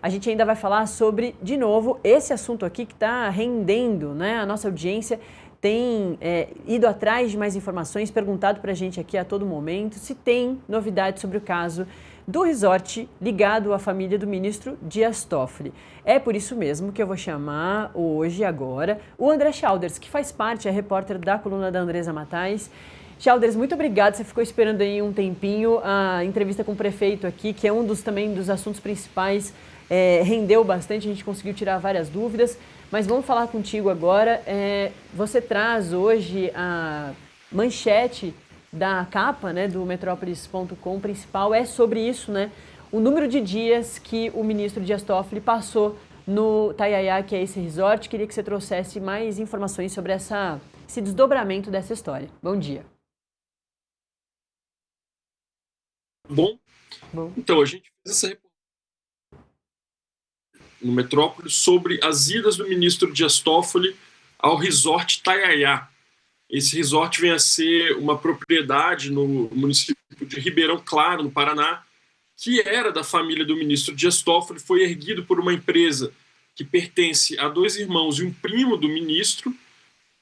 A gente ainda vai falar sobre, de novo, esse assunto aqui que está rendendo, né? A nossa audiência tem ido atrás de mais informações, perguntado para a gente aqui a todo momento se tem novidades sobre o caso do resort ligado à família do ministro Dias Toffoli. É por isso mesmo que eu vou chamar hoje, agora, o André Chalders, que faz parte, é repórter da coluna da Andresa Matais. Chalders, muito obrigado. Você ficou esperando aí um tempinho a entrevista com o prefeito aqui, que é um também dos assuntos principais. Rendeu bastante, a gente conseguiu tirar várias dúvidas, mas vamos falar contigo agora. Você traz hoje a manchete da capa, né, do Metrópolis.com principal, é sobre isso, né? O número de dias que o ministro Dias Toffoli passou no Tayayá, que é esse resort. Queria que você trouxesse mais informações sobre esse desdobramento dessa história. Bom dia. Bom, então a gente fez essa reportagem no Metrópolis sobre as idas do ministro Dias Toffoli ao resort Tayayá. Esse resort vem a ser uma propriedade no município de Ribeirão Claro, no Paraná, que era da família do ministro Dias Toffoli, foi erguido por uma empresa que pertence a 2 irmãos e um primo do ministro,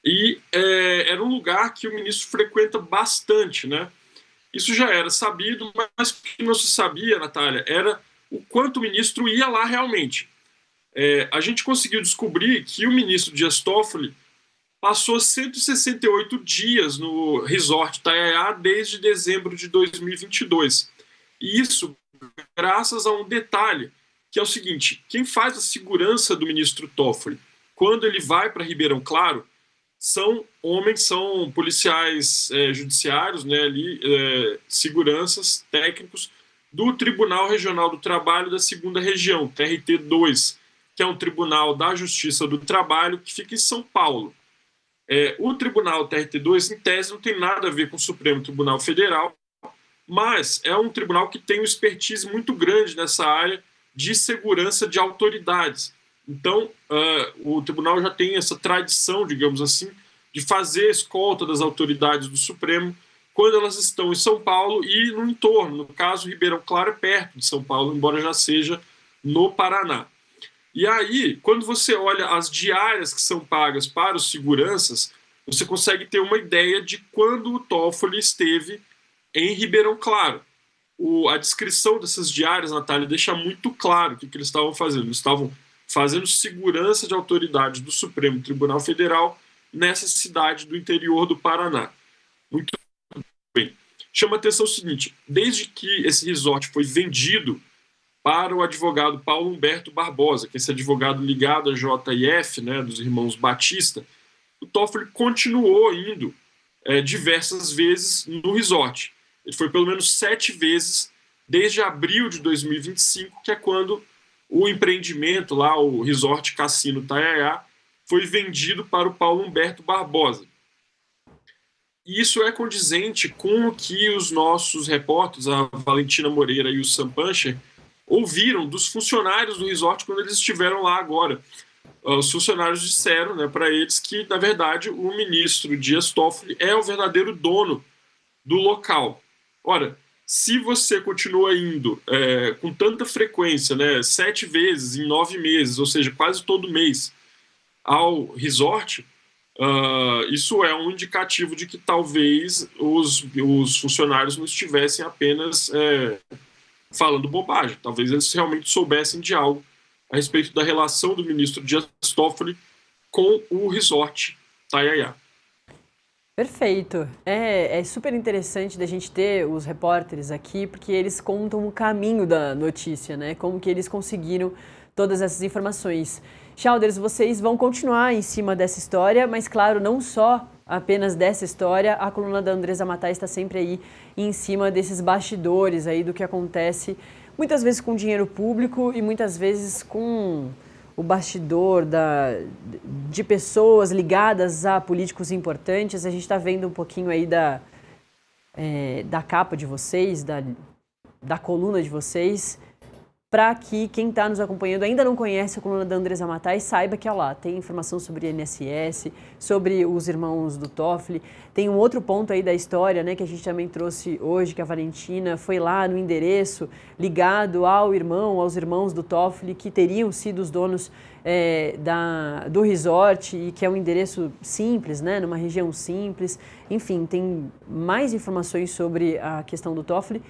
e era um lugar que o ministro frequenta bastante, né? Isso já era sabido, mas o que não se sabia, Natália, era o quanto o ministro ia lá realmente. A gente conseguiu descobrir que o ministro Dias Toffoli passou 168 dias no resort Tayayá desde dezembro de 2022. E isso graças a um detalhe, que é o seguinte: quem faz a segurança do ministro Toffoli quando ele vai para Ribeirão Claro são policiais judiciários, né, ali, seguranças técnicos do Tribunal Regional do Trabalho da 2ª Região, TRT2, que é um tribunal da Justiça do Trabalho que fica em São Paulo. O Tribunal TRT2, em tese, não tem nada a ver com o Supremo Tribunal Federal, mas é um tribunal que tem uma expertise muito grande nessa área de segurança de autoridades. Então, o tribunal já tem essa tradição, digamos assim, de fazer a escolta das autoridades do Supremo quando elas estão em São Paulo e no entorno. No caso, Ribeirão Claro é perto de São Paulo, embora já seja no Paraná. E aí, quando você olha as diárias que são pagas para os seguranças, você consegue ter uma ideia de quando o Toffoli esteve em Ribeirão Claro. A descrição dessas diárias, Natália, deixa muito claro o que eles estavam fazendo. Eles estavam fazendo segurança de autoridades do Supremo Tribunal Federal nessa cidade do interior do Paraná. Muito bem. Chama a atenção o seguinte: desde que esse resort foi vendido para o advogado Paulo Humberto Barbosa, que é esse advogado ligado à JF, né, dos irmãos Batista, o Toffoli continuou indo diversas vezes no resort. Ele foi pelo menos 7 vezes desde abril de 2025, que é quando o empreendimento lá, o Resort Cassino Tayayá, foi vendido para o Paulo Humberto Barbosa. E isso é condizente com o que os nossos repórteres, a Valentina Moreira e o Sam Pancher, ouviram dos funcionários do resort quando eles estiveram lá agora. Os funcionários disseram, né, para eles que, na verdade, o ministro Dias Toffoli é o verdadeiro dono do local. Ora, se você continua indo com tanta frequência, né, 7 vezes em 9 meses, ou seja, quase todo mês, ao resort, isso é um indicativo de que talvez os funcionários não estivessem apenas falando bobagem. Talvez eles realmente soubessem de algo a respeito da relação do ministro Dias Toffoli com o resort Tayayá. Perfeito. É super interessante da gente ter os repórteres aqui, porque eles contam o caminho da notícia, né? Como que eles conseguiram todas essas informações. Chalders, vocês vão continuar em cima dessa história, mas claro, não só apenas dessa história, a coluna da Andresa Matais está sempre aí em cima desses bastidores aí do que acontece, muitas vezes com dinheiro público e muitas vezes com o bastidor de pessoas ligadas a políticos importantes. A gente está vendo um pouquinho aí da capa de vocês, da coluna de vocês. para que quem está nos acompanhando ainda não conhece a coluna da Andresa Matai, saiba que lá tem informação sobre INSS, sobre os irmãos do Toffoli. Tem um outro ponto aí da história, né, que a gente também trouxe hoje, que a Valentina foi lá no endereço ligado aos irmãos do Toffoli, que teriam sido os donos do resort, e que é um endereço simples, né, numa região simples. Enfim, tem mais informações sobre a questão do Toffoli.